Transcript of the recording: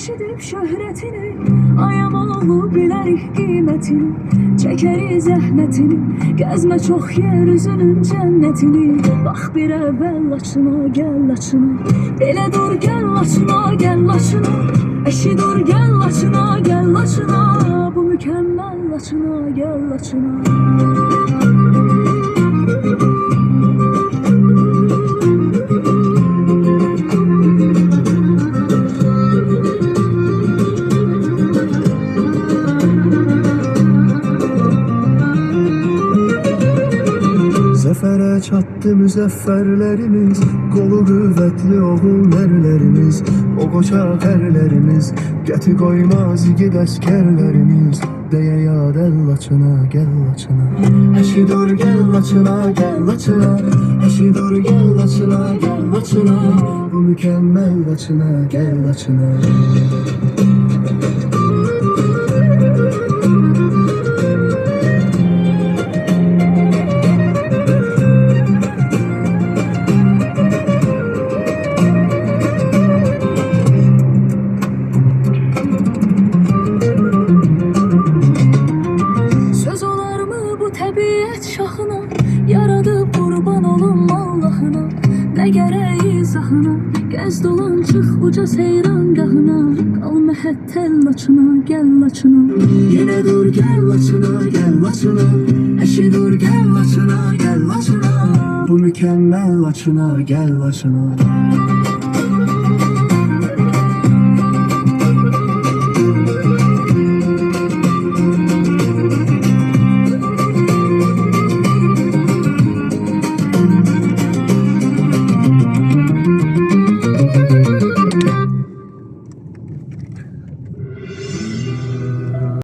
eşidib şöhrətini, ayam olub bilərik qiymətini, çəkərik zəhmətini, gəzmə çox yer üzünün cənnətini. Bax bir əvvəl Laçına, gəl Laçına, belə dur gəl Laçına, gəl Laçına, eşi dur gəl Laçına, gəl Laçına, bu mükəmməl Laçına, gəl Laçına. Zəfərə çatdı müzəffərlərimiz, qolu qüvvətli oğul nərlərimiz, o qoçaq ərlərimiz, qəti qoymaz igid əskərlərimiz, deyə yad əl Laçına, gəl Laçına. Əşi dur gəl Laçına, gəl Laçına, əşi dur gəl Laçına, gəl Laçına, bu mükəmməl Laçına, gəl Laçına. Təbiət şahına yaradıb qurban olum Allahına, nə gərək izahına, gəz dolan çıx uca seyranqahına, qal məhəttəl Laçına, gəl Laçına. Yenə dur gəl Laçına, gəl Laçına, əşi dur gəl Laçına, gəl Laçına, bu mükəmməl Laçına, gəl Laçına.